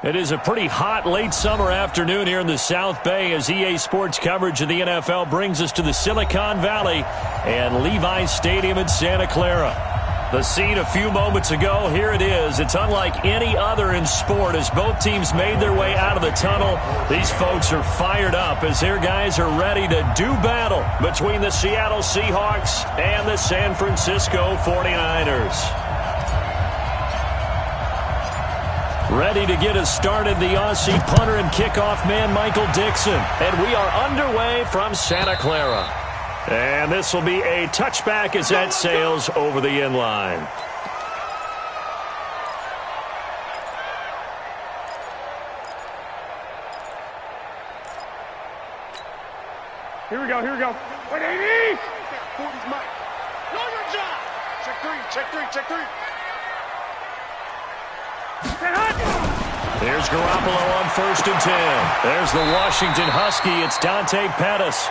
It is a pretty hot late summer afternoon here in the South Bay as EA Sports coverage of the NFL brings us to the Silicon Valley and Levi's Stadium in Santa Clara. The scene a few moments ago, here it is. It's unlike any other in sport as both teams made their way out of the tunnel. These folks are fired up as their guys are ready to do battle between the Seattle Seahawks and the San Francisco 49ers. Ready to get us started, the Aussie punter and kickoff man, Michael Dixon. And we are underway from Santa Clara. And this will be a touchback as that sails over the inline. Here we go. Wait, 80! 40's Mike. Know your job! Check three. Here's Garoppolo on 1st and 10. There's the Washington Husky. It's Dante Pettis.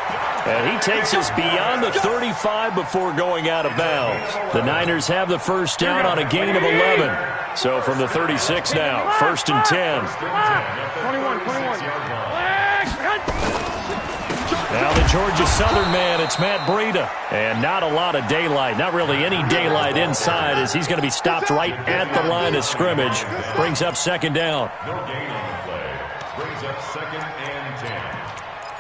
And he takes us beyond the 35 before going out of bounds. The Niners have the first down on a gain of 11. So from the 36 now, 1st and 10. 21. Now the Georgia Southern man, it's Matt Breida. And not a lot of daylight, not really any daylight inside as he's going to be stopped right at the line of scrimmage. Brings up 2nd down. No gain on the play. Brings up 2nd and 10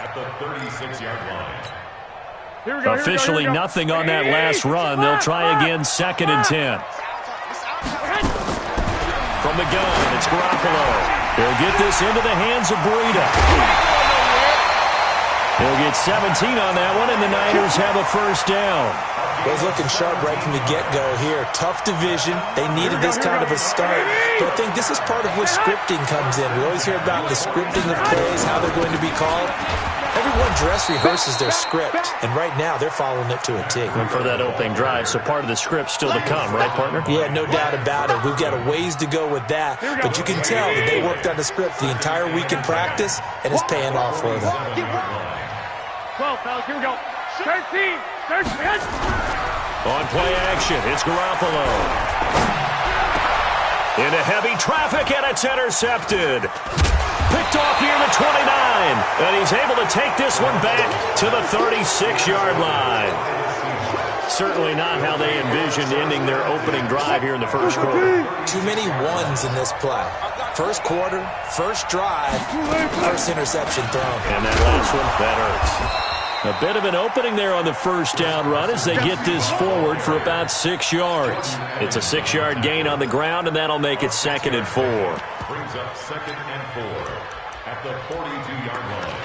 at the 36-yard line. Officially nothing on that last run. They'll try again 2nd and 10. From the gun, it's Garoppolo. He'll get this into the hands of Breida. He'll get 17 on that one, and the Niners have a first down. Well, he's looking sharp right from the get-go here. Tough division. They needed this kind of a start. But I think this is part of where scripting comes in. We always hear about the scripting of plays, how they're going to be called. Everyone dress rehearses their script, and right now they're following it to a T. And for that opening drive, so part of the script still to come, right, partner? Yeah, no doubt about it. We've got a ways to go with that, but you can tell that they worked on the script the entire week in practice, and it's paying off for them. 12, fellas, here we go. 13. On play action, it's Garoppolo. Into heavy traffic, and it's intercepted. Picked off near the 29, and he's able to take this one back to the 36-yard line. Certainly not how they envisioned ending their opening drive here in the first quarter. Too many ones in this play. First quarter, first drive, first interception thrown. And that last one, that hurts. A bit of an opening there on the first down run as they get this forward for about 6 yards. It's a 6-yard gain on the ground, and that'll make it 2nd and 4. Brings up 2nd and 4 at the 42-yard line.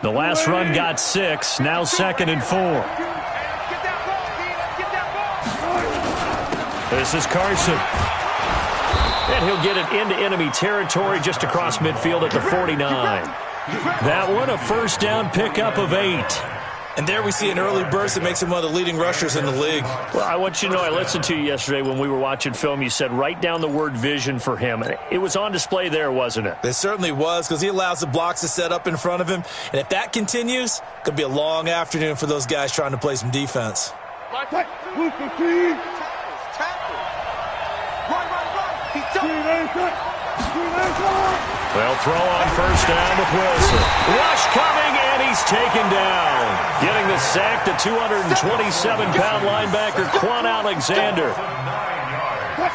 The last run got 6, now 2nd and 4. This is Carson. And he'll get it into enemy territory just across midfield at the 49. That one, a first down pickup of 8. And there we see an early burst that makes him one of the leading rushers in the league. Well, I want you to know, I listened to you yesterday when we were watching film. You said write down the word vision for him. It was on display there, wasn't it? It certainly was, because he allows the blocks to set up in front of him. And if that continues, it could be a long afternoon for those guys trying to play some defense. Well, throw on first down with Wilson. Rush coming, and he's taken down. Getting the sack, the 227-pound linebacker, Quan Alexander.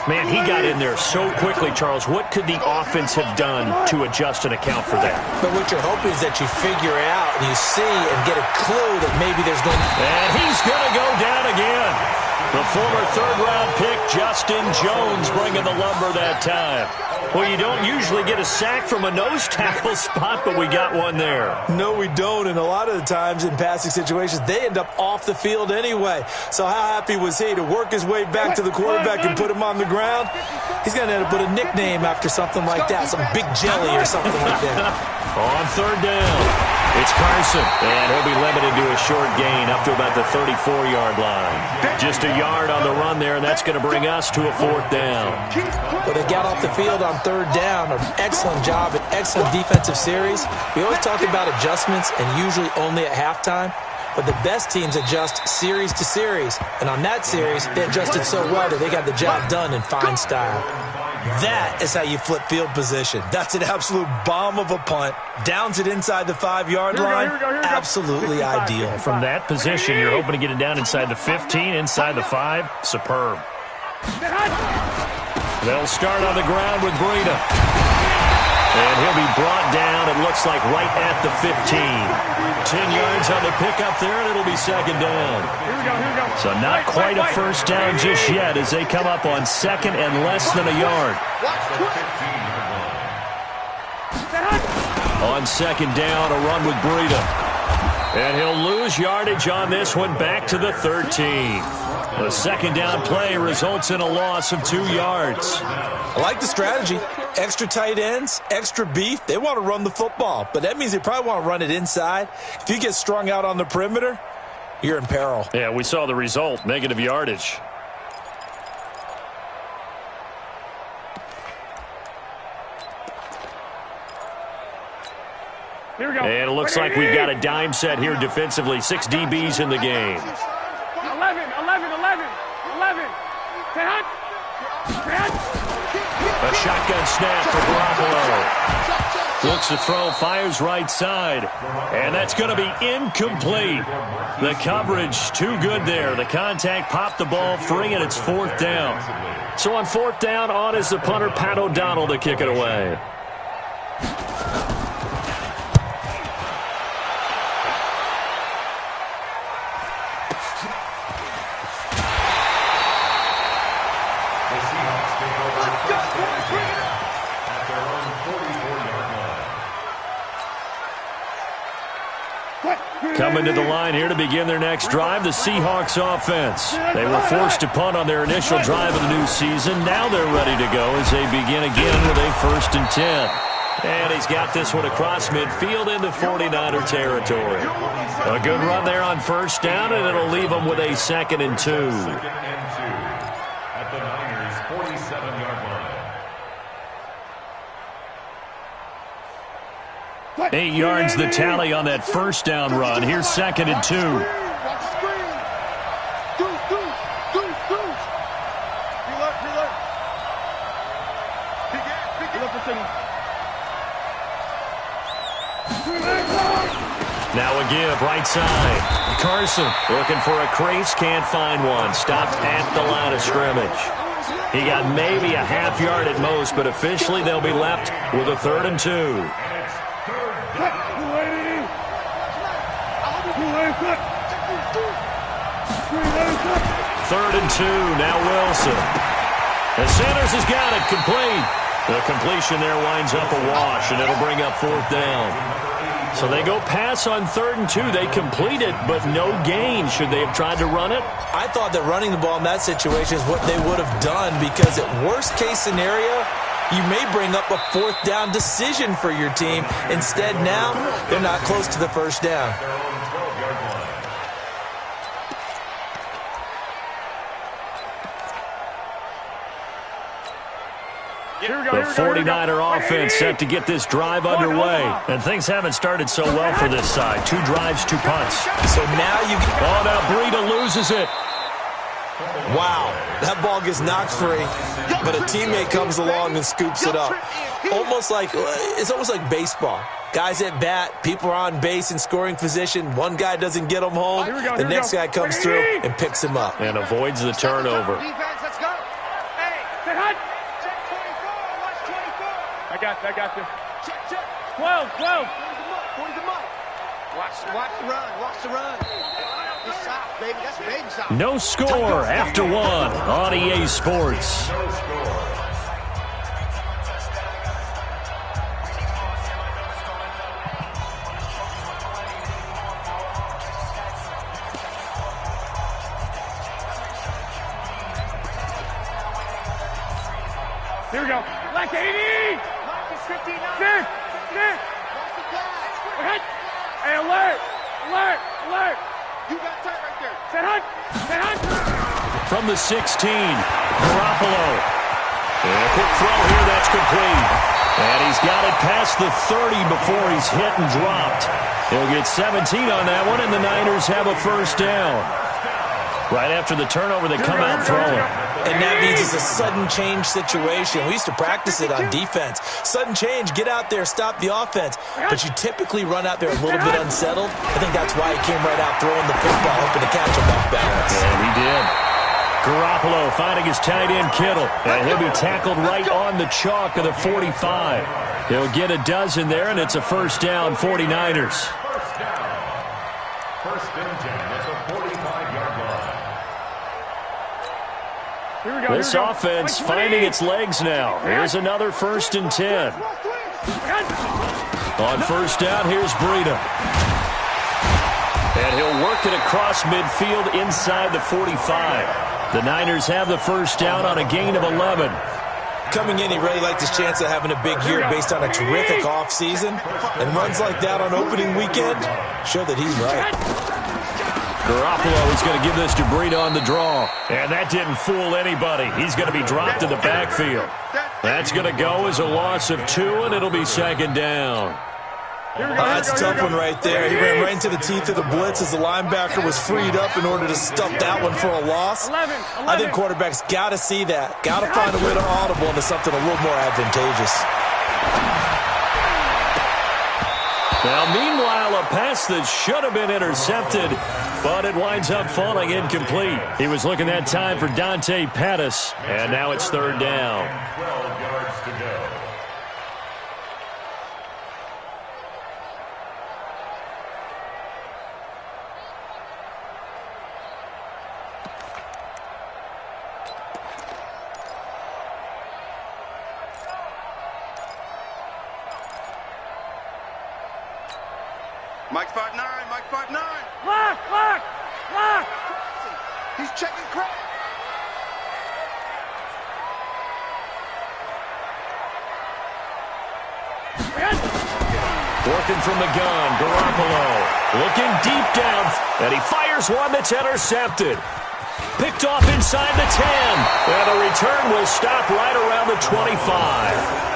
Man, he got in there so quickly, Charles. What could the offense have done to adjust and account for that? But what you're hoping is that you figure out and you see and get a clue that maybe there's going to... And he's going to go down again. The former third-round pick, Justin Jones, bringing the lumber that time. Well, you don't usually get a sack from a nose tackle spot, but we got one there. No, we don't, and a lot of the times in passing situations, they end up off the field anyway. So how happy was he to work his way back to the quarterback and put him on the ground? He's going to end up with a nickname after something like that, some Big Jelly or something like that. On third down, it's Carson, and he'll be limited to a short gain up to about the 34-yard line. Just a yard on the run there, and that's going to bring us to a 4th down. Well, they got off the field on third down. An excellent job, an excellent defensive series. We always talk about adjustments and usually only at halftime. But the best teams adjust series to series. And on that series, they adjusted so well that they got the job done in fine style. That is how you flip field position. That's an absolute bomb of a punt. Downs it inside the 5-yard line. Absolutely ideal. From that position, you're hoping to get it down inside the 15, inside the 5. Superb. They'll start on the ground with Breida. And he'll be brought down, it looks like, right at the 15. 10 yards on the pickup there, and it'll be second down. So not quite a first down just yet as they come up on second and less than a yard. On second down, a run with Breida. And he'll lose yardage on this one back to the 13. The second down play results in a loss of 2 yards. I like the strategy. Extra tight ends, extra beef. They want to run the football, but that means they probably want to run it inside. If you get strung out on the perimeter, you're in peril. Yeah, we saw the result, negative yardage. Here we go. And it looks like we've got a dime set here defensively. 6 DBs in the game. 11. 10. A shotgun snap for Garoppolo. Looks to throw, fires right side. And that's going to be incomplete. The coverage too good there. The contact popped the ball free, and it's fourth down. So on fourth down, on is the punter, Pat O'Donnell, to kick it away. Coming to the line here to begin their next drive, the Seahawks offense. They were forced to punt on their initial drive of the new season. Now they're ready to go as they begin again with a 1st and 10. And he's got this one across midfield into 49er territory. A good run there on first down, and it'll leave them with a 2nd and 2. At the Niners' 47-yard line. 8 yards the tally on that first down run. Here's 2nd and 2. Now a give, right side. Carson looking for a crease, can't find one. Stopped at the line of scrimmage. He got maybe a half yard at most, but officially they'll be left with a 3rd and 2. Third and 2, now Wilson. And Sanders has got it, complete. The completion there winds up a wash, and it'll bring up 4th down. So they go pass on 3rd and 2. They complete it, but no gain. Should they have tried to run it? I thought that running the ball in that situation is what they would have done, because at worst case scenario, you may bring up a 4th down decision for your team. Instead, now they're not close to the first down. The 49er offense set to get this drive underway. And things haven't started so well for this side. 2 drives, 2 punts. So now you... Oh, now Breida loses it. Wow, that ball gets knocked free, but a teammate comes along and scoops it up. It's almost like baseball. Guys at bat, people are on base in scoring position. One guy doesn't get him home. The next guy comes through and picks him up. And avoids the turnover. Let's go. Hey, set hut. Check 24. I got you. Check. 12. 40 the mark. Watch the run. It's soft, baby. That's baby soft. No score after 1 on EA Sports. Here we go. Like 80. 59. Sit. Hey, alert. You got tight right there. Set hunt. From the 16, Garoppolo. And a quick throw here, that's complete. And he's got it past the 30 before he's hit and dropped. He'll get 17 on that one, and the Niners have a first down. Right after the turnover, they come out throwing. And that means it's a sudden change situation. We used to practice it on defense. Sudden change, get out there, stop the offense. But you typically run out there a little bit unsettled. I think that's why he came right out throwing the football, hoping to catch him off balance. And he did. Garoppolo finding his tight end Kittle. And he'll be tackled right on the chalk of the 45. He'll get a dozen there, and it's a first down, 49ers. First and 10 at the 45-yard line. This offense finding its legs now. Here's another first and 10. On first down, here's Breida. And he'll work it across midfield inside the 45. The Niners have the first down on a gain of 11. Coming in, he really liked his chance of having a big year based on a terrific offseason. And runs like that on opening weekend show that he's right. Garoppolo is going to give this to Breida on the draw. And that didn't fool anybody. He's going to be dropped in the backfield. That's going to go as a loss of 2, and it'll be second down. That's a tough one right there. He ran right into the teeth of the blitz as the linebacker was freed up in order to stuff that one for a loss. I think quarterbacks got to see that. Got to find a way to audible into something a little more advantageous. Now, meanwhile, a pass that should have been intercepted, but it winds up falling incomplete. He was looking that time for Dante Pettis, and now it's third down. 12 yards to go. Mike 5'9", Mike 5'9". Lock. He's checking crap. Working from the gun, Garoppolo looking deep down, and he fires one that's intercepted. Picked off inside the 10, and the return will stop right around the 25.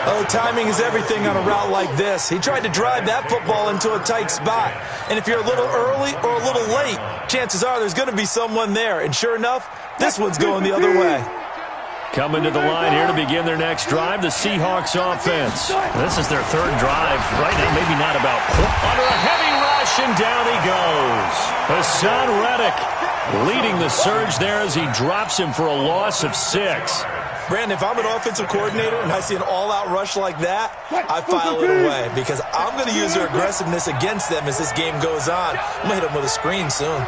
Oh, timing is everything on a route like this. He tried to drive that football into a tight spot. And if you're a little early or a little late, chances are there's going to be someone there. And sure enough, this one's going the other way. Coming to the line here to begin their next drive, the Seahawks offense. This is their third drive. Right now, maybe not about under a heavy rush, and down he goes. Hassan Reddick leading the surge there as he drops him for a loss of 6. Brandon, if I'm an offensive coordinator and I see an all-out rush like that, I file it away because I'm going to use their aggressiveness against them as this game goes on. I'm going to hit them with a screen soon.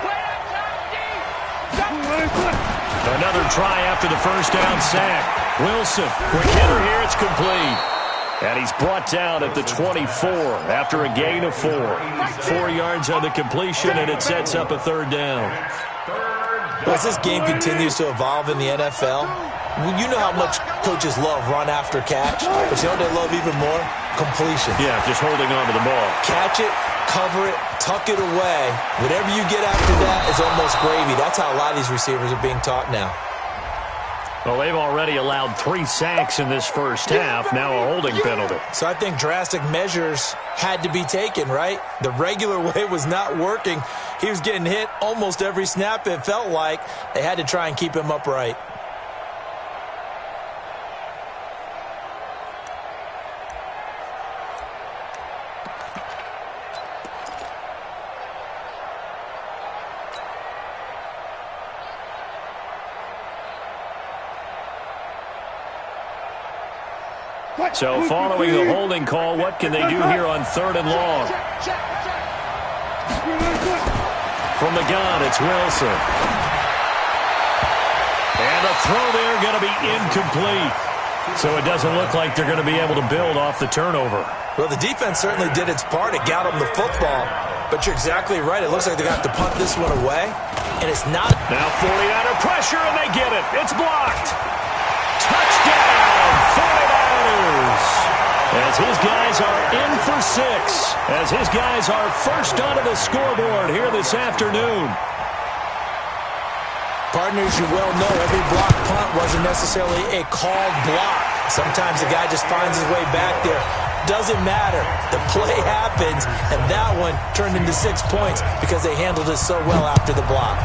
Another try after the first down sack. Wilson, quick hitter here, it's complete. And he's brought down at the 24 after a gain of 4. 4 yards on the completion, and it sets up a third down. Well, as this game continues to evolve in the NFL, you know how much coaches love run after catch, but you know what they love even more? Completion. Yeah, just holding on to the ball. Catch it, cover it, tuck it away. Whatever you get after that is almost gravy. That's how a lot of these receivers are being taught now. Well, they've already allowed 3 sacks in this first half, now a holding penalty. So I think drastic measures had to be taken, right? The regular way was not working. He was getting hit almost every snap, it felt like. They had to try and keep him upright. So following the holding call, what can they do here on 3rd and long? From the gun, it's Wilson. And the throw there going to be incomplete. So it doesn't look like they're going to be able to build off the turnover. Well, the defense certainly did its part. It got them the football. But you're exactly right. It looks like they're going to have to punt this one away. And it's not. Now 49er pressure, and they get it. It's blocked. Touchdown, 49ers. As his guys are in for 6. As his guys are first onto the scoreboard here this afternoon. Partner, as you well know, every block punt wasn't necessarily a called block. Sometimes the guy just finds his way back there. Doesn't matter. The play happens, and that one turned into 6 points because they handled it so well after the block.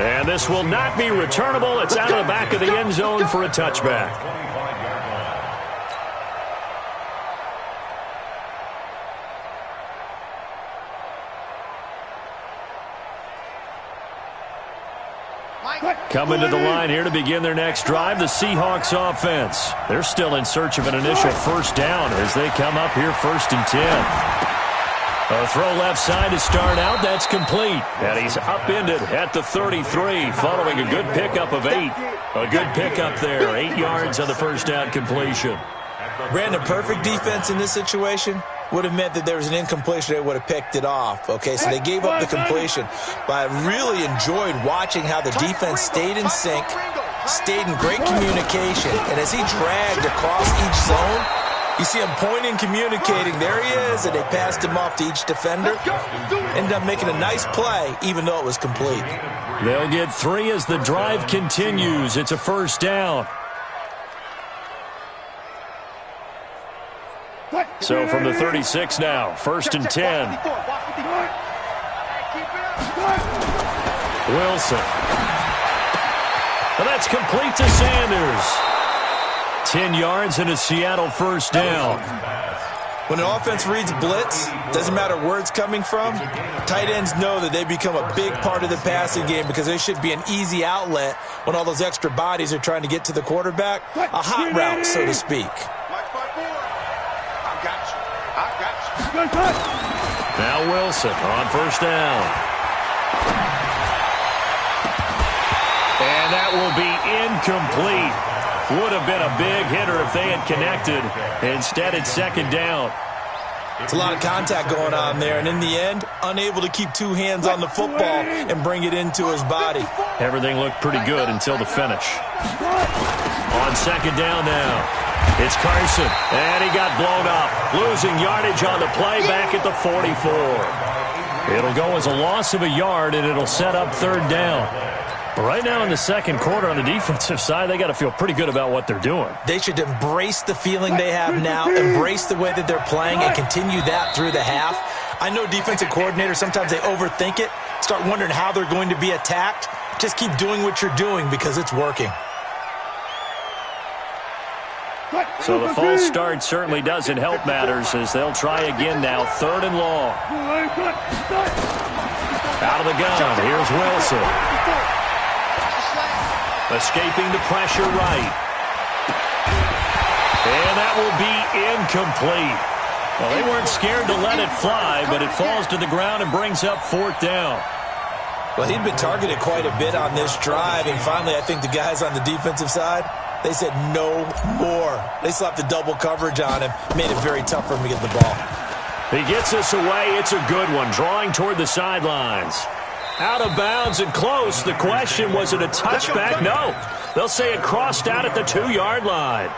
And this will not be returnable. It's out of the back of the end zone for a touchback. Coming to the line here to begin their next drive, the Seahawks offense. They're still in search of an initial first down as they come up here 1st and 10. A throw left side to start out. That's complete. And he's upended at the 33 following a good pickup of 8. A good pickup there. 8 yards on the first down completion. Brandon, perfect defense in this situation would have meant that there was an incompletion. They would have picked it off. Okay, so they gave up the completion. But I really enjoyed watching how the defense stayed in sync, stayed in great communication. And as he dragged across each zone, you see him pointing, communicating. There he is, and they passed him off to each defender. Ended up making a nice play, even though it was complete. They'll get 3 as the drive continues. It's a first down. So from the 36 now, 1st and 10. Wilson. Well, that's complete to Sanders. 10 yards and a Seattle first down. When an offense reads blitz, doesn't matter where it's coming from, tight ends know that they become a big part of the passing game because they should be an easy outlet when all those extra bodies are trying to get to the quarterback. A hot route, so to speak. Now Wilson on first down. And that will be incomplete. Would have been a big hitter if they had connected. Instead, it's 2nd down. It's a lot of contact going on there, and in the end, unable to keep 2 hands on the football and bring it into his body. Everything looked pretty good until the finish. On 2nd down now. It's Carson, and he got blown up. Losing yardage on the play back at the 44. It'll go as a loss of a yard, and it'll set up 3rd down. Right now in the second quarter on the defensive side, they got to feel pretty good about what they're doing. They should embrace the feeling they have now, embrace the way that they're playing, and continue that through the half. I know defensive coordinators, sometimes they overthink it, start wondering how they're going to be attacked. Just keep doing what you're doing because it's working. So the false start certainly doesn't help matters as they'll try again now. 3rd and long. Out of the gun. Here's Wilson. Escaping the pressure right. And that will be incomplete. Well, they weren't scared to let it fly, but it falls to the ground and brings up 4th down. Well, he'd been targeted quite a bit on this drive, and finally I think the guys on the defensive side, they said no more. They slapped the double coverage on him, made it very tough for him to get the ball. He gets us away. It's a good one, drawing toward the sidelines. Out of bounds and close. The question, was it a touchback? No. They'll say it crossed out at the 2-yard line.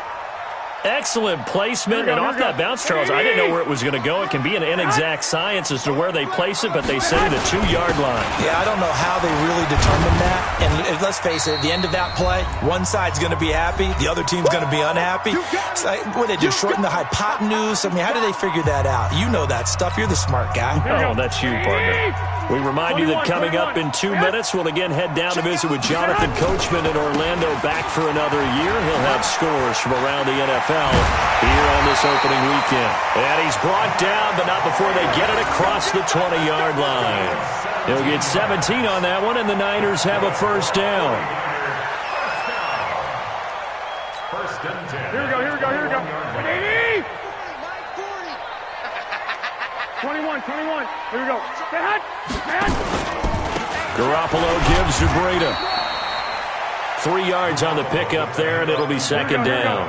Excellent placement, and off that bounce, Charles, I didn't know where it was going to go. It can be an inexact science as to where they place it, but they say the 2-yard line. Yeah, I don't know how they really determined that. And let's face it, at the end of that play, one side's going to be happy, the other team's going to be unhappy. So, what did they do, shorten the hypotenuse? I mean, how did they figure that out? You know that stuff. You're the smart guy. Oh, that's you, partner. We remind you that coming up in 2 minutes, we'll again head down to visit with Jonathan Coachman in Orlando, back for another year. He'll have scores from around the NFL here on this opening weekend. And he's brought down, but not before they get it across the 20-yard line. He'll get 17 on that one, and the Niners have a first down. First and 10. Here we go. 21. Here we go. Garoppolo gives to Breda. 3 yards on the pickup there, and it'll be 2nd down.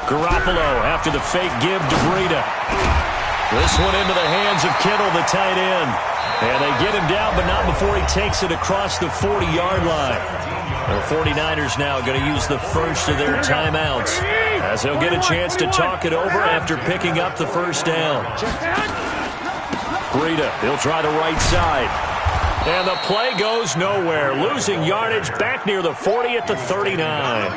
Garoppolo after the fake give to Breda. This one into the hands of Kittle, the tight end. And they get him down, but not before he takes it across the 40-yard line. The 49ers now going to use the first of their timeouts as he'll get a chance to talk it over after picking up the first down. Breida, he'll try the right side. And the play goes nowhere, losing yardage back near the 40 at the 39.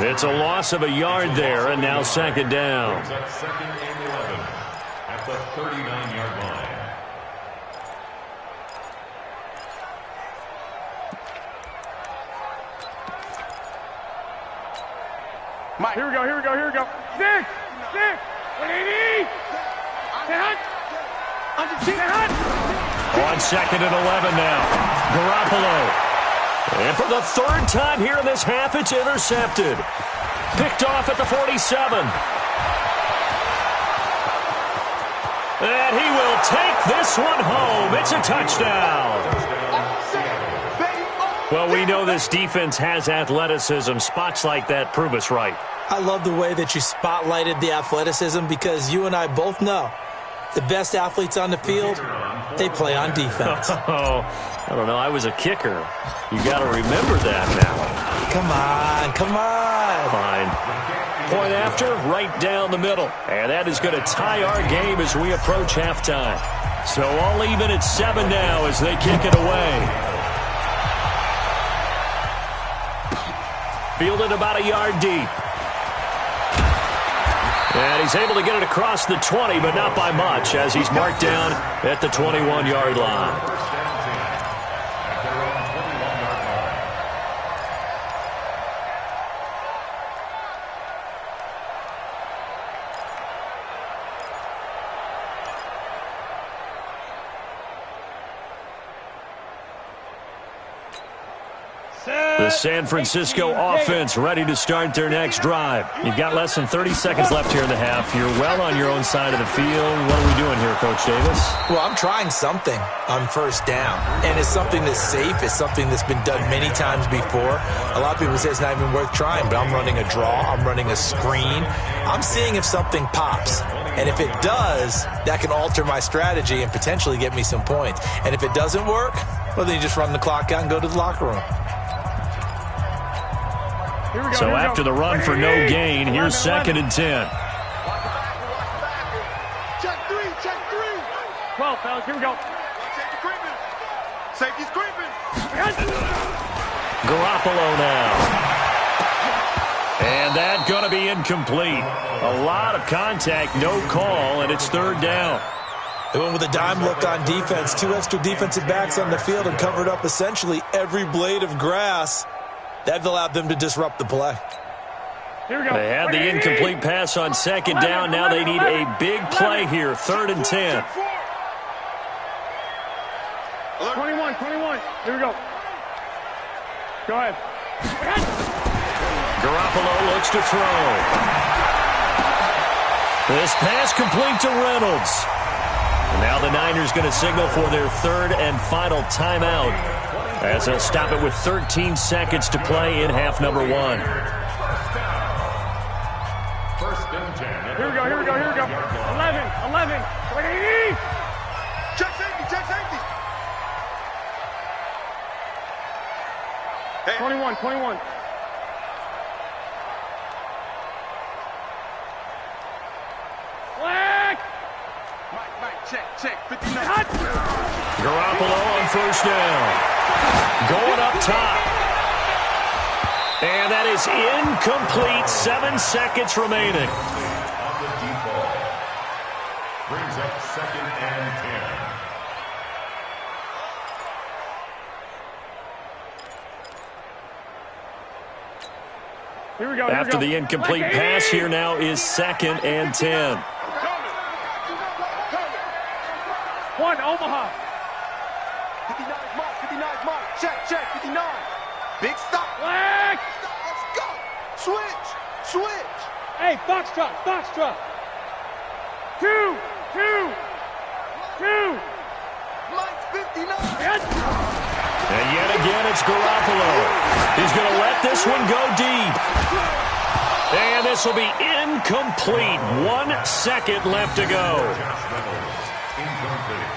It's a loss of a yard there, and now second down. Second and 11 at the 39-yard line. Mike, here we go, here we go, here we go. Six, 180. On second and 11 now. Garoppolo. And for the third time here in this half, it's intercepted. Picked off at the 47. And he will take this one home. It's a touchdown. Well, we know this defense has athleticism. Spots like that prove us right. I love the way that you spotlighted the athleticism because you and I both know the best athletes on the field, they play on defense. Oh, I don't know. I was a kicker. You got to remember that now. Come on, come on. Fine. Point after, right down the middle. And that is going to tie our game as we approach halftime. So all even at 7 now as they kick it away. Fielded about a yard deep. And he's able to get it across the 20, but not by much, as he's marked down at the 21-yard line. The San Francisco offense ready to start their next drive. You've got less than 30 seconds left here in the half. You're well on your own side of the field. What are we doing here, Coach Davis? Well, I'm trying something on first down, and it's something that's safe. It's something that's been done many times before. A lot of people say it's not even worth trying, but I'm running a draw. I'm running a screen. I'm seeing if something pops. And if it does, that can alter my strategy and potentially get me some points. And if it doesn't work, well, then you just run the clock out and go to the locker room. So after the run for no gain, here's second and 10. Check three. 12, fellas, here we go. Safety creeping. Safety's creeping. Garoppolo now. And that's going to be incomplete. A lot of contact, no call, and it's third down. They went with a dime look on defense. 2 extra defensive backs on the field and covered up essentially every blade of grass. That allowed them to disrupt the play. Here we go. They had the incomplete pass on second down. Now they need a big play here. Third and 10. 21. Here we go. Go ahead. Garoppolo looks to throw. This pass complete to Reynolds. And now the Niners going to signal for their third and final timeout, as they'll stop it with 13 seconds to play in half number 1. First and 10. Here we go. 11. 180. Check safety. Hey. 21. Flag. Mike, check. 59. Garoppolo on first down. Going up top. And that is incomplete. 7 seconds remaining. On the default. Brings up second and 10. Here we go. After the incomplete pass, here now is second and 10. One, Omaha. 59 mark. Check. 59. Big stop. Flag. Let's go. Switch. Hey, Foxtrot. 2. Mike's 59. And yet again, it's Garoppolo. He's going to let this one go deep. And this will be incomplete. 1 second left to go. Incomplete.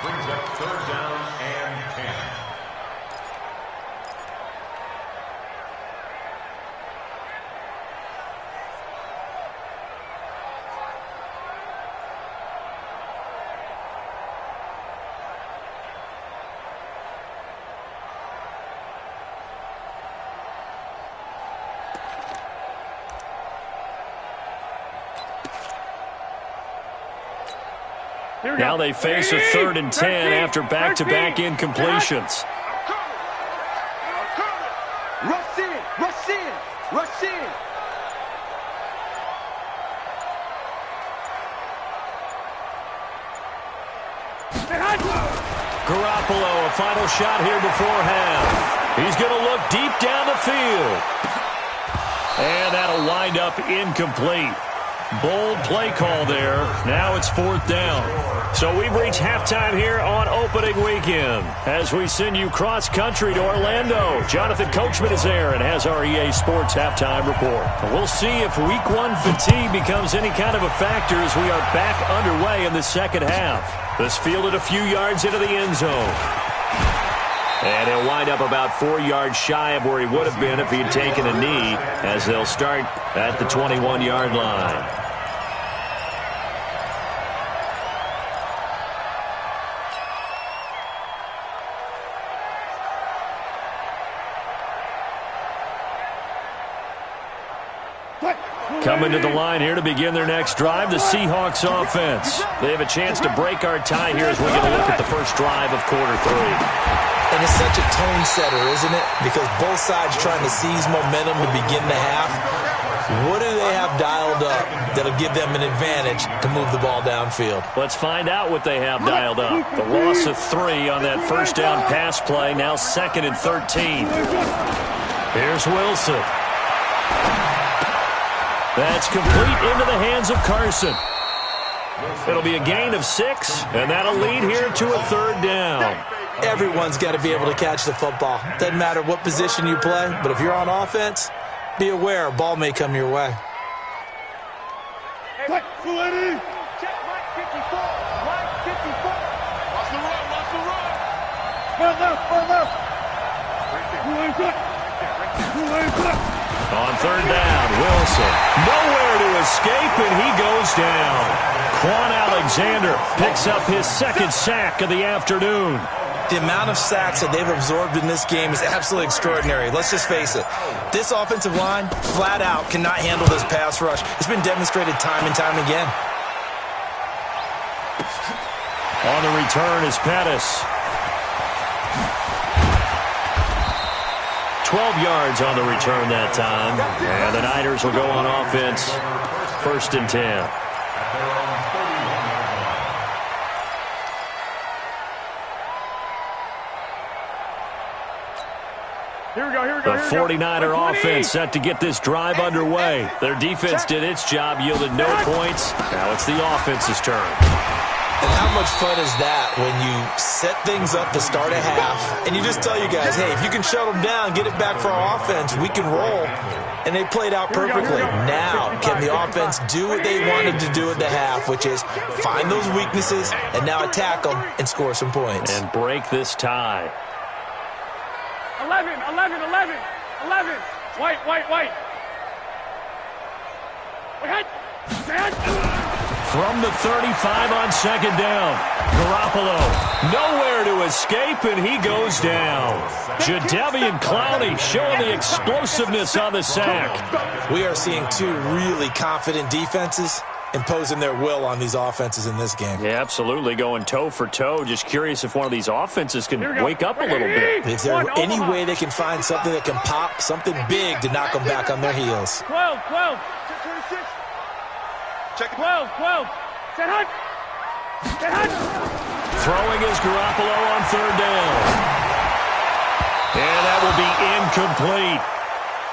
Brings up third down and 10. Now they face a 3rd and 10 after back-to-back incompletions. Rush in, rush in, rush in. Garoppolo, a final shot here before half. He's going to look deep down the field. And that'll wind up incomplete. Bold play call there. Now it's 4th down. So we've reached halftime here on opening weekend. As we send you cross-country to Orlando, Jonathan Coachman is there and has our EA Sports halftime report. We'll see if Week 1 fatigue becomes any kind of a factor as we are back underway in the second half. This fielded a few yards into the end zone. And he'll wind up about 4 yards shy of where he would have been if he had taken a knee, as they'll start at the 21-yard line. Coming to the line here to begin their next drive, the Seahawks offense. They have a chance to break our tie here as we get a look at the first drive of quarter 3. And it's such a tone setter, isn't it? Because both sides trying to seize momentum to begin the half. What do they have dialed up that'll give them an advantage to move the ball downfield? Let's find out what they have dialed up. The loss of 3 on that first down pass play, now 2nd and 13. Here's Wilson. That's complete into the hands of Carson. It'll be a gain of 6, and that'll lead here to a 3rd down. Everyone's got to be able to catch the football. Doesn't matter what position you play, but if you're on offense, be aware a ball may come your way. Hey, check Mike 54. Mike 54. Watch the run, watch the run. Further. On 3rd down, Wilson. Nowhere to escape, and he goes down. Quan Alexander picks up his 2nd sack of the afternoon. The amount of sacks that they've absorbed in this game is absolutely extraordinary. Let's just face it. This offensive line, flat out, cannot handle this pass rush. It's been demonstrated time and time again. On the return is Pettis. 12 yards on the return that time. And the Niners will go on offense. 1st and 10. Here we go. The 49er offense set to get this drive underway. Their defense did its job, yielded no points. Now it's the offense's turn. And how much fun is that when you set things up to start a half and you just tell you guys, hey, if you can shut them down, get it back for our offense, we can roll. And they played out perfectly. Now, can the offense do what they wanted to do at the half, which is find those weaknesses and now attack them and score some points. And break this tie. 11. White. From the 35 on 2nd down. Garoppolo, nowhere to escape, and he goes down. Jadeveon Clowney showing the explosiveness on the sack. We are seeing 2 really confident defenses imposing their will on these offenses in this game. Yeah, absolutely, going toe for toe. Just curious if one of these offenses can wake up a little bit. Is there any way they can find something that can pop, something big to knock them back on their heels? 12. Check 12. Set hunt. Throwing is Garoppolo on 3rd down. And that will be incomplete.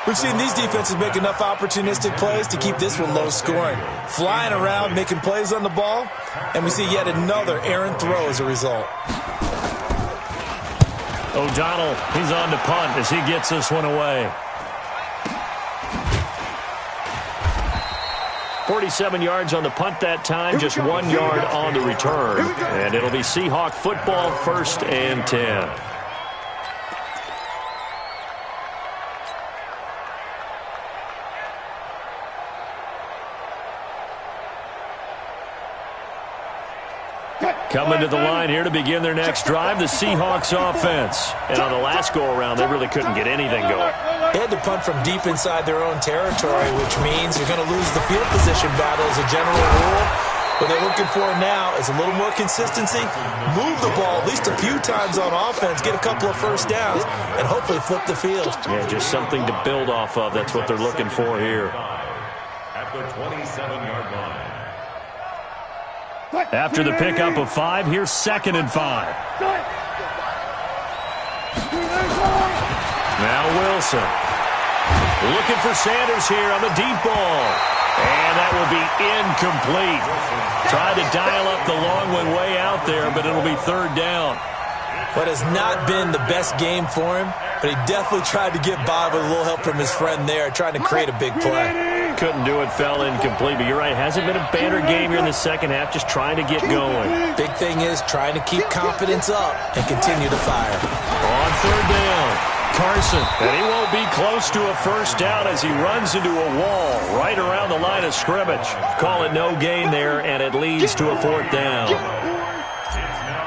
We've seen these defenses make enough opportunistic plays to keep this one low scoring. Flying around, making plays on the ball, and we see yet another errant throw as a result. O'Donnell, he's on to punt as he gets this one away. 47 yards on the punt that time, just 1 yard on the return. And it'll be Seahawk football, 1st and 10. Coming to the line here to begin their next drive, the Seahawks offense. And on the last go-around, they really couldn't get anything going. They had to punt from deep inside their own territory, which means you're going to lose the field position battle as a general rule. What they're looking for now is a little more consistency, move the ball at least a few times on offense, get a couple of first downs, and hopefully flip the field. Yeah, just something to build off of. That's what they're looking for here. At the 27-yard line. After the pickup of 5, here's 2nd and 5. Now Wilson. Looking for Sanders here on the deep ball. And that will be incomplete. Tried to dial up the long one way out there, but it'll be 3rd down. But it's not been the best game for him, but he definitely tried to get by with a little help from his friend there, trying to create a big play. Couldn't do it, fell incomplete, but you're right, hasn't been a banner game here in the second half, just trying to get going. Big thing is trying to keep confidence up and continue to fire. On 3rd down, Carson, and he won't be close to a first down as he runs into a wall right around the line of scrimmage. Call it no gain there, and it leads to a 4th down.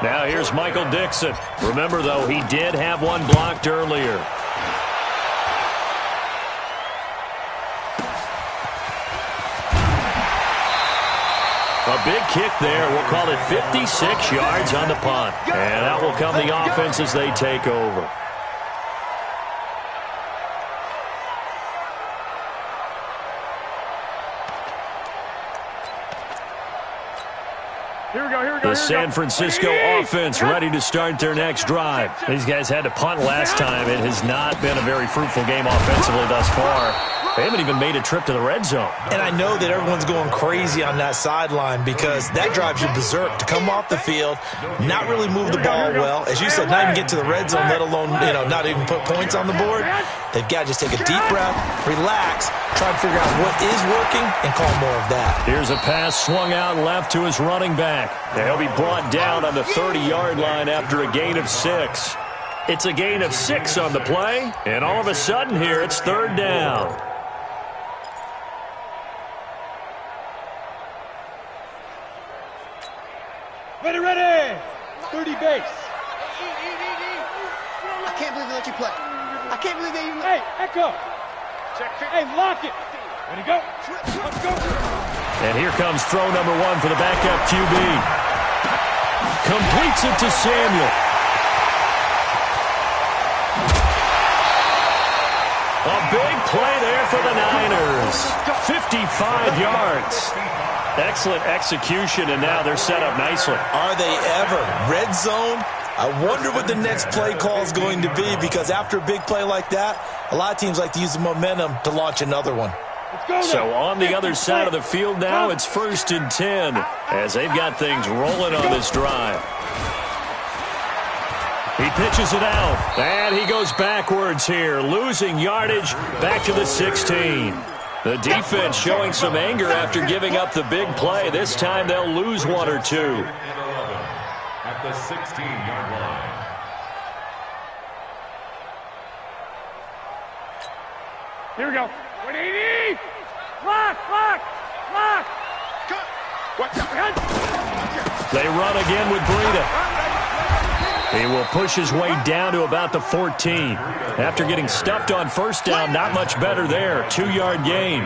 Now here's Michael Dixon. Remember, though, he did have one blocked earlier. A big kick there. We'll call it 56 yards on the punt. And out will come the offense as they take over. The San Francisco offense ready to start their next drive. These guys had to punt last time. It has not been a very fruitful game offensively thus far. They haven't even made a trip to the red zone. And I know that everyone's going crazy on that sideline because that drives you berserk to come off the field, not really move the ball well. As you said, not even get to the red zone, let alone, not even put points on the board. They've got to just take a deep breath, relax, try to figure out what is working, and call more of that. Here's a pass swung out left to his running back. They'll be brought down on the 30-yard line after a gain of 6. It's a gain of 6 on the play, and all of a sudden here it's 3rd down. Ready! 30 base. I can't believe they let you play. I can't believe they even... Hey, Echo. Hey, lock it. Ready, go. Let's go. And here comes throw number 1 for the backup QB. Completes it to Samuel. A big play there for the Niners. 55 yards. Excellent execution, and now they're set up nicely. Are they ever? Red zone? I wonder what the next play call is going to be, because after a big play like that, a lot of teams like to use the momentum to launch another one. So on the other side of the field now, it's 1st and 10 as they've got things rolling on this drive. He pitches it out, and he goes backwards here, losing yardage back to the 16. The defense showing some anger after giving up the big play. This time they'll lose 1 or 2. At the 16-yard line. Here we go. 180. Lock. They run again with Breida. He will push his way down to about the 14. After getting stuffed on first down, not much better there. 2-yard gain.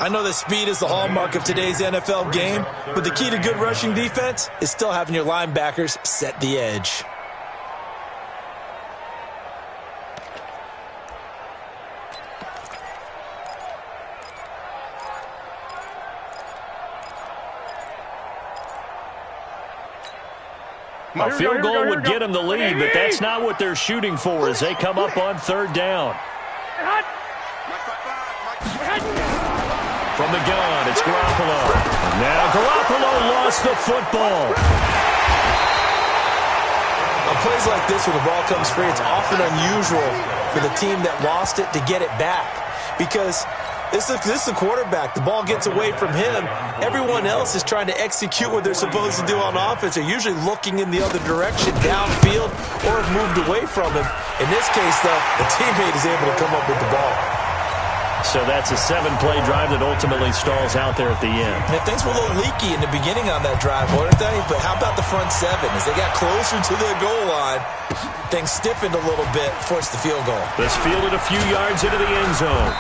I know that speed is the hallmark of today's NFL game, but the key to good rushing defense is still having your linebackers set the edge. A field goal would get them the lead, but that's not what they're shooting for as they come up on 3rd down. From the gun, it's Garoppolo. Now Garoppolo lost the football. On plays like this, when the ball comes free, it's often unusual for the team that lost it to get it back, because this is a quarterback. The ball gets away from him. Everyone else is trying to execute what they're supposed to do on offense. They're usually looking in the other direction, downfield, or have moved away from him. In this case, though, the teammate is able to come up with the ball. So that's a 7-play drive that ultimately stalls out there at the end. And things were a little leaky in the beginning on that drive, weren't they? But how about the front 7? As they got closer to the goal line, things stiffened a little bit, forced the field goal. This fielded a few yards into the end zone.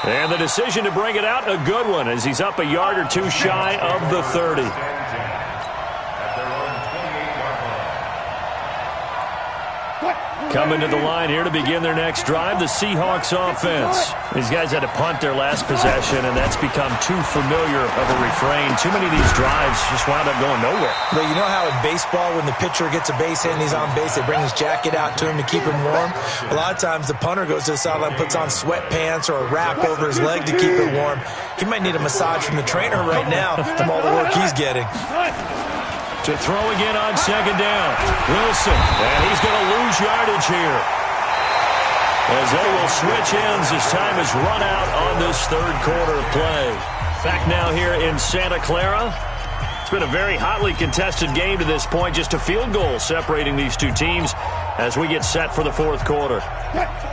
And the decision to bring it out, a good one, as he's up a yard or 2 shy of the 30. Coming to the line here to begin their next drive, the Seahawks offense. These guys had to punt their last possession, and that's become too familiar of a refrain. Too many of these drives just wound up going nowhere. But you know how in baseball, when the pitcher gets a base hit and he's on base, they bring his jacket out to him to keep him warm? A lot of times the punter goes to the sideline, puts on sweatpants or a wrap over his leg to keep it warm. He might need a massage from the trainer right now from all the work he's getting. To throw again on second down. Wilson, and he's going to lose yardage here. As they will switch ends as time is run out on this third quarter of play. Back now here in Santa Clara. It's been a very hotly contested game to this point. Just a field goal separating these two teams as we get set for the fourth quarter.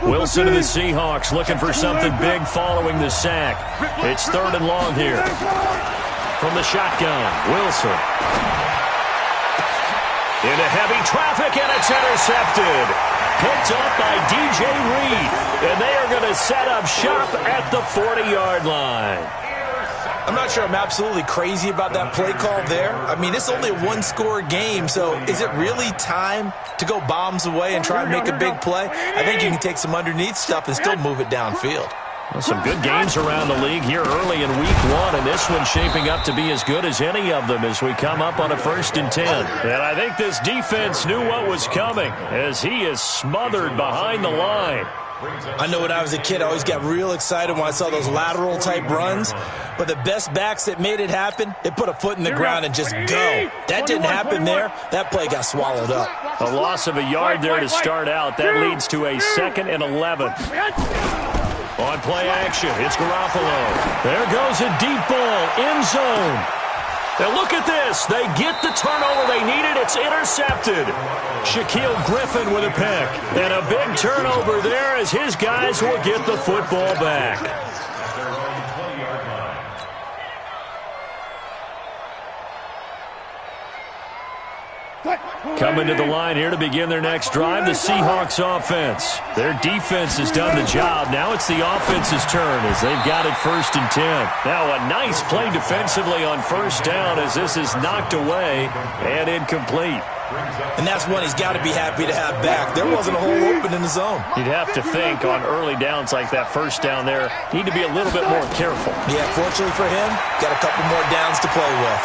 Wilson and the Seahawks looking for something big following the sack. It's third and long here. From the shotgun, Wilson. Into heavy traffic, and it's intercepted. Picked up by DJ Reed. And they are going to set up shop at the 40-yard line. I'm not sure I'm absolutely crazy about that play call there. I mean, it's only a one-score game, so is it really time to go bombs away and try and make a big play? I think you can take some underneath stuff and still move it downfield. Well, some good games around the league here early in week one, and this one's shaping up to be as good as any of them as we come up on a 1st and 10. And I think this defense knew what was coming as he is smothered behind the line. I know when I was a kid, I always got real excited when I saw those lateral-type runs. But the best backs that made it happen, they put a foot in the ground and just go. That didn't happen there. That play got swallowed up. A loss of a yard there to start out. That leads to a 2nd and 11. On play action, it's Garoppolo. There goes a deep ball, end zone. Now look at this. They get the turnover they needed. It's intercepted. Shaquille Griffin with a pick. And a big turnover there as his guys will get the football back. Coming to the line here to begin their next drive, the Seahawks offense. Their defense has done the job. Now it's the offense's turn as they've got it 1st and 10. Now a nice play defensively on 1st down as this is knocked away and incomplete. And that's one he's got to be happy to have back. There wasn't a hole open in the zone. You'd have to think on early downs like that 1st down there, need to be a little bit more careful. Yeah, fortunately for him, got a couple more downs to play with.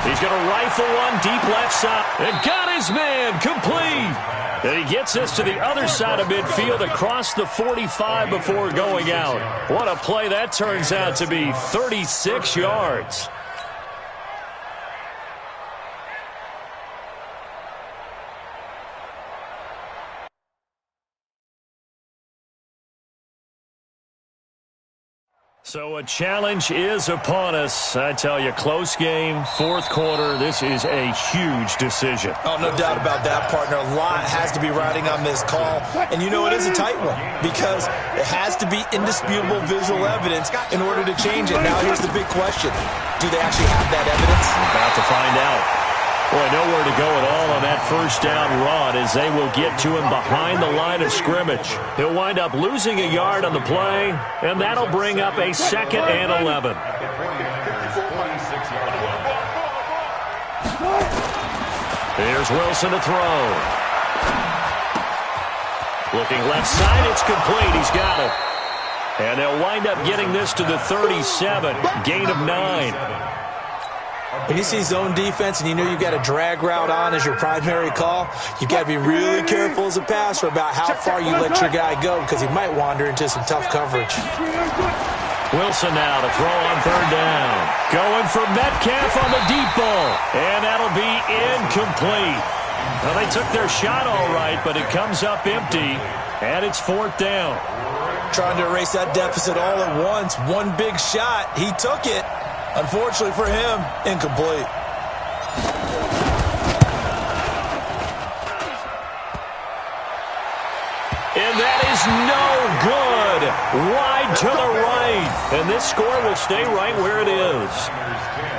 He's going to rifle one deep left side. And got his man complete. And he gets this to the other side of midfield across the 45 before going out. What a play that turns out to be. 36 yards. So a challenge is upon us. I tell you, close game, 4th quarter. This is a huge decision. Oh, no doubt about that, partner. A lot has to be riding on this call. And you know it is a tight one because it has to be indisputable visual evidence in order to change it. Now here's the big question. Do they actually have that evidence? We're about to find out. Boy, nowhere to go at all on that 1st down run as they will get to him behind the line of scrimmage. He'll wind up losing a yard on the play, and that'll bring up a 2nd and 11. Here's Wilson to throw. Looking left side, it's complete. He's got it. And they'll wind up getting this to the 37, gain of 9. When you see zone defense and you know you've got a drag route on as your primary call, you've got to be really careful as a passer about how far you let your guy go because he might wander into some tough coverage. Wilson now to throw on 3rd down. Going for Metcalf on the deep ball. And that'll be incomplete. Well, they took their shot all right, but it comes up empty, and it's 4th down. Trying to erase that deficit all at once. One big shot. He took it. Unfortunately for him, incomplete. And that is is no good. Wide to the right. And this score will stay right where it is.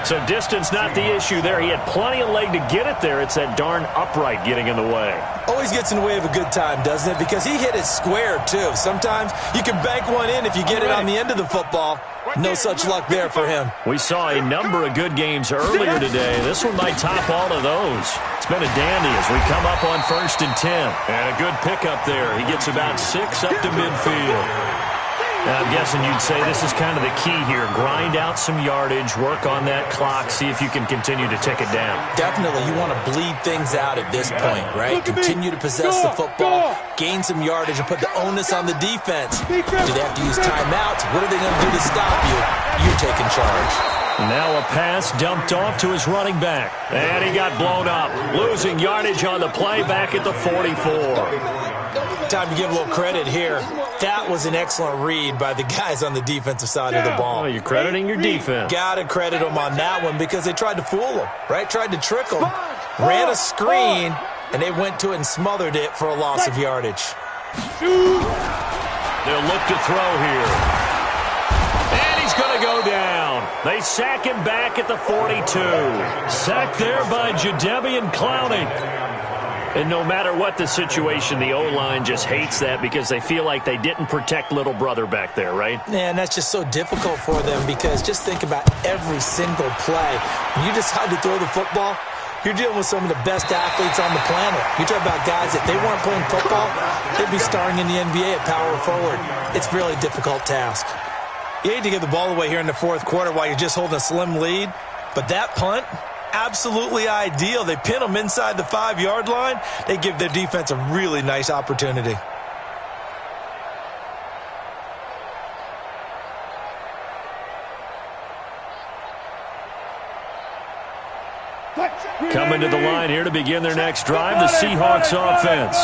So distance not the issue there. He had plenty of leg to get it there. It's that darn upright getting in the way. Always gets in the way of a good time, doesn't it? Because he hit it square, too. Sometimes you can bank one in if you get it on the end of the football. No such luck there for him. We saw a number of good games earlier today. This one might top all of those. It's been a dandy as we come up on 1st and 10. And a good pickup there. He gets about 6 up to midfield. Now, I'm guessing you'd say this is kind of the key here. Grind out some yardage, work on that clock, see if you can continue to tick it down. Definitely. You want to bleed things out at this point, right? Continue to possess the football, gain some yardage, and put the onus on the defense. Do they have to use timeouts? What are they going to do to stop you? You're taking charge. Now a pass dumped off to his running back. And he got blown up. Losing yardage on the play back at the 44. Time to give a little credit here. That was an excellent read by the guys on the defensive side of the ball. Oh, you're crediting your defense. Got to credit them on that one because they tried to fool him, right? Tried to trick him. Ran a screen, and they went to it and smothered it for a loss of yardage. They'll look to throw here. And he's going to go down. They sack him back at the 42. Sacked there by Jadeveon Clowney. And no matter what the situation, the O-line just hates that because they feel like they didn't protect little brother back there, right? Yeah, and that's just so difficult for them because just think about every single play. When you decide to throw the football, you're dealing with some of the best athletes on the planet. You talk about guys that they weren't playing football, they'd be starring in the NBA at power forward. It's a really difficult task. You hate to give the ball away here in the 4th quarter while you're just holding a slim lead, but that punt, absolutely ideal. They pin them inside the 5-yard line. They give their defense a really nice opportunity. Coming to the line here to begin their next drive, the Seahawks offense.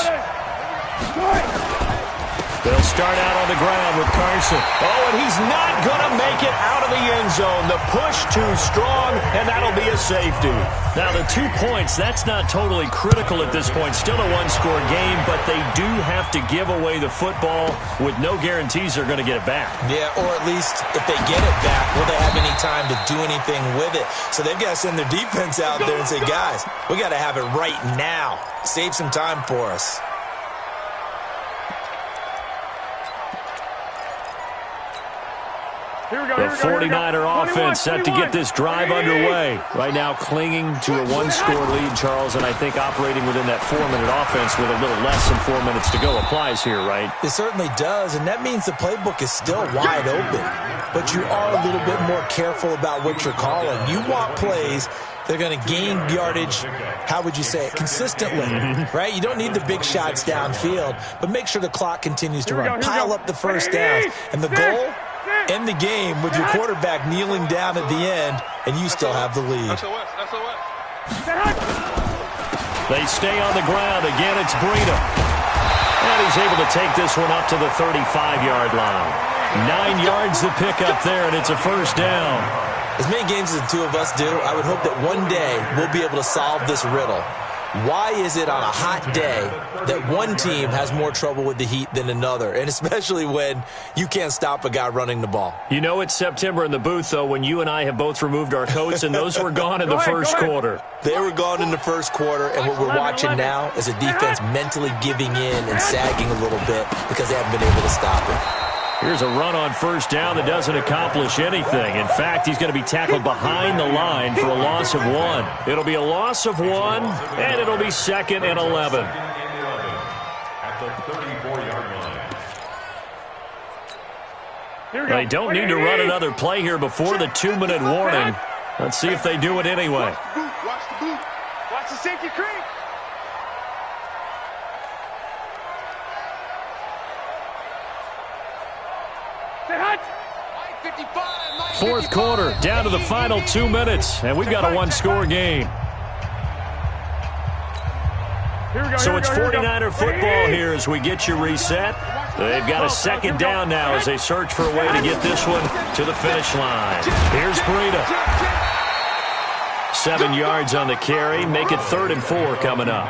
They'll start out on the ground with Carson. Oh, and he's not going to make it out of the end zone. The push too strong, and that'll be a safety. Now, the 2 points, that's not totally critical at this point. Still a one-score game, but they do have to give away the football with no guarantees they're going to get it back. Yeah, or at least if they get it back, will they have any time to do anything with it? So they've got to send their defense out there and say, guys, we got to have it right now. Save some time for us. The 49er offense set to get this drive underway. Right now clinging to a one-score lead, Charles, and I think operating within that 4-minute offense with a little less than 4 minutes to go applies here, right? It certainly does, and that means the playbook is still wide open. But you are a little bit more careful about what you're calling. You want plays they're going to gain yardage, how would you say it, consistently, right? You don't need the big shots downfield, but make sure the clock continues to run. Pile up the first downs. And the goal, end the game with your quarterback kneeling down at the end, and you still have the lead. They stay on the ground. Again, it's Breida. And he's able to take this one up to the 35-yard line. 9 yards to pick up there, and it's a first down. As many games as the two of us do, I would hope that one day we'll be able to solve this riddle. Why is it on a hot day that one team has more trouble with the heat than another, and especially when you can't stop a guy running the ball? You know it's September in the booth, though, when you and I have both removed our coats, and those were gone in the first quarter. They were gone in the first quarter, and what we're watching now is a defense mentally giving in and sagging a little bit because they haven't been able to stop it. Here's a run on first down that doesn't accomplish anything. In fact, he's going to be tackled behind the line for a loss of 1. It'll be a loss of 1, and it'll be 2nd and 11. At the 34-yard line. They don't need to run another play here before the 2-minute warning. Let's see if they do it anyway. Watch the boot. Watch the safety creep. Fourth quarter, down to the final 2 minutes, and we've got a one-score game. So it's 49er football here as we get you reset. They've got a second down now as they search for a way to get this one to the finish line. Here's Breida. 7 yards on the carry. Make it 3rd and 4 coming up.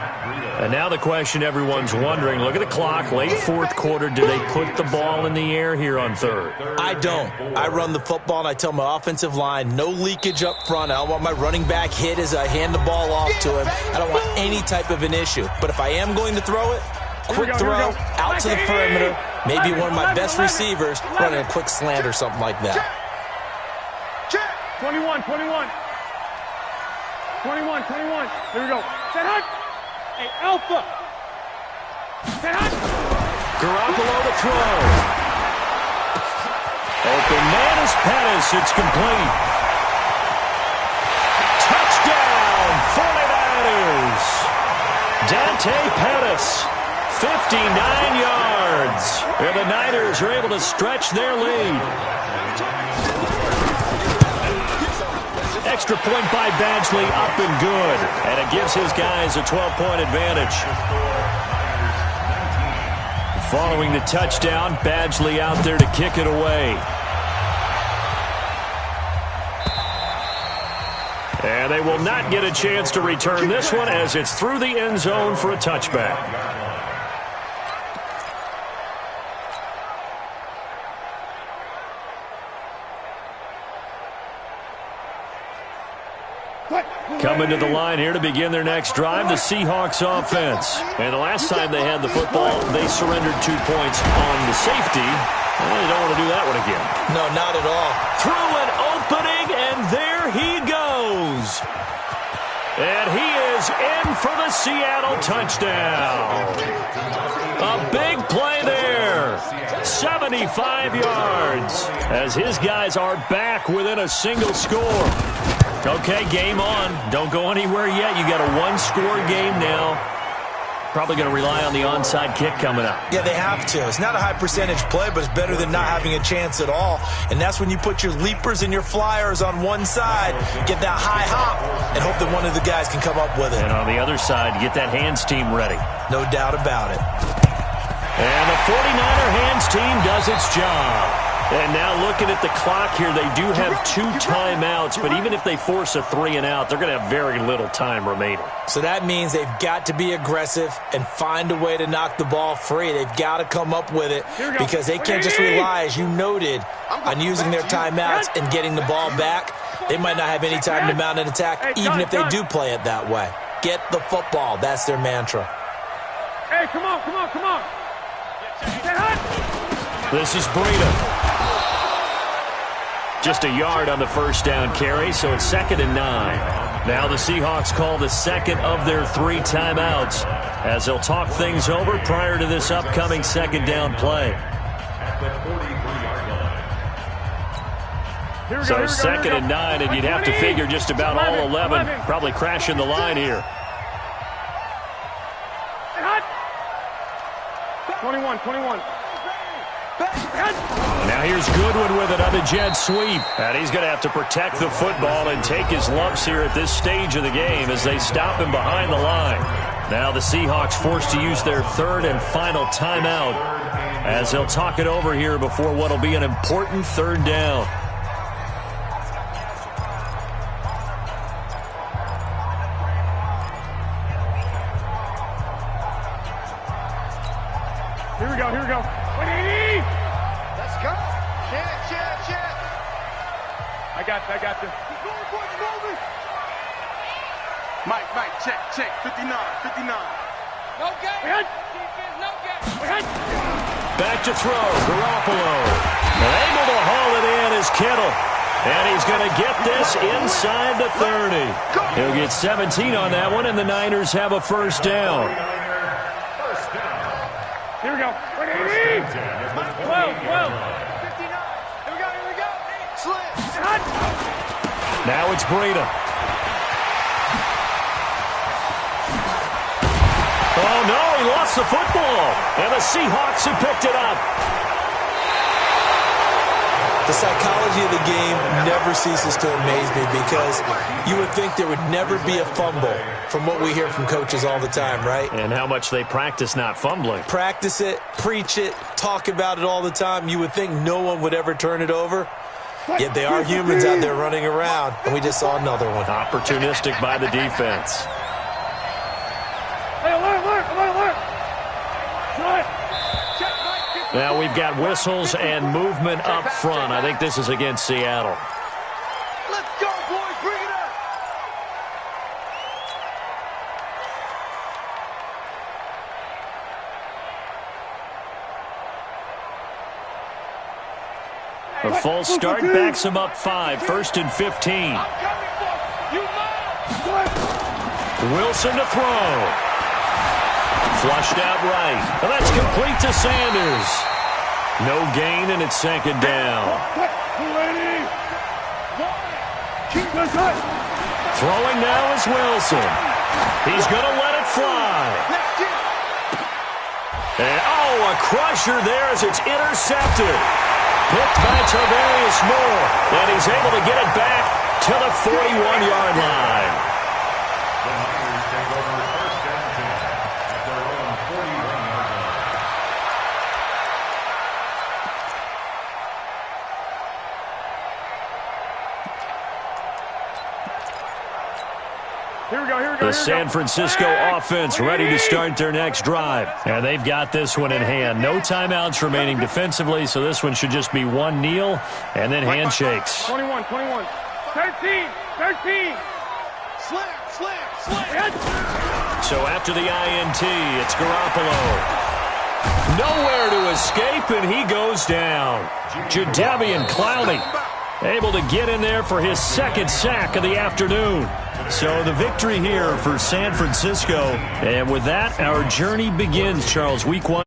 And now the question everyone's wondering, look at the clock, late 4th quarter, do they put the ball in the air here on 3rd? I don't. I run the football, and I tell my offensive line, no leakage up front. I don't want my running back hit as I hand the ball off to him. I don't want any type of an issue. But if I am going to throw it, quick throw, out to the perimeter, maybe one of my best receivers running a quick slant or something like that. 21. Here we go. Set hut. Hey, Alpha. Set hut. Garoppolo to throw. Open man is Pettis. It's complete. Touchdown, 49ers. Dante Pettis, 59 yards. And the Niners are able to stretch their lead. Extra point by Badgley, up and good. And it gives his guys a 12-point advantage. Following the touchdown, Badgley out there to kick it away. And they will not get a chance to return this one as it's through the end zone for a touchback. Coming to the line here to begin their next drive, the Seahawks offense. And the last time they had the football, they surrendered 2 points on the safety. Well, they don't want to do that one again. No, not at all. Through an opening, and there he goes. And he is in for the Seattle touchdown. A big play there. 75 yards as his guys are back within a single score. Okay, game on. Don't go anywhere yet. You got a one-score game now. Probably going to rely on the onside kick coming up. Yeah, they have to. It's not a high-percentage play, but it's better than not having a chance at all. And that's when you put your leapers and your flyers on one side, get that high hop, and hope that one of the guys can come up with it. And on the other side, get that hands team ready. No doubt about it. And the 49er hands team does its job. And now looking at the clock here, they do have 2 timeouts, but even if they force a 3 and out, they're going to have very little time remaining. So that means they've got to be aggressive and find a way to knock the ball free. They've got to come up with it because they can't just rely, as you noted, on using their timeouts and getting the ball back. They might not have any time to mount an attack, even if they do play it that way. Get the football. That's their mantra. Hey, come on. This is Breida. Just a yard on the first down carry, so it's 2nd and 9. Now the Seahawks call the second of their 3 timeouts as they'll talk things over prior to this upcoming second down play. So 2nd and 9, and you'd have to figure just about all 11 probably crashing the line here. 21. Now here's Goodwin with it on the jet sweep. And he's going to have to protect the football and take his lumps here at this stage of the game as they stop him behind the line. Now the Seahawks forced to use their 3rd and final timeout as they'll talk it over here before what will be an important 3rd down. Here we go. 180! Let's go. Check. I got this. Mike, check. 59. No gap. No gap. Back to throw, Garoppolo. Able to haul it in is Kittle. And he's going to get this inside the 30. He'll get 17 on that one, and the Niners have a first down. Here we go. 12. 59. Here we go. Slam. Now it's Breida. Oh, no, he lost the football. And the Seahawks have picked it up. The psychology of the game never ceases to amaze me because you would think there would never be a fumble from what we hear from coaches all the time, right? And how much they practice not fumbling. Practice it, preach it, talk about it all the time. You would think no one would ever turn it over. Yet they are humans out there running around, and we just saw another one. Opportunistic by the defense. Hey, alert. Now we've got whistles and movement up front. I think this is against Seattle. Let's go, boys. Bring it up. A false start backs him up 5. 1st and 15. Wilson to throw. Flushed out right. Well, that's complete to Sanders. No gain, and it's 2nd down. Throwing now is Wilson. He's going to let it fly. And, a crusher there as it's intercepted. Picked by Tavarius Moore, and he's able to get it back to the 41-yard line. The Niners take over 1st and 10 at their own 41-yard line. Here we go. The San Francisco offense ready to start their next drive. And they've got this one in hand. No timeouts remaining defensively, so this one should just be one kneel and then handshakes. 21. 13. Slam. So after the INT, it's Garoppolo. Nowhere to escape, and he goes down. Jadeveon Clowney able to get in there for his 2nd sack of the afternoon. So the victory here for San Francisco. And with that, our journey begins, Charles. Week 1.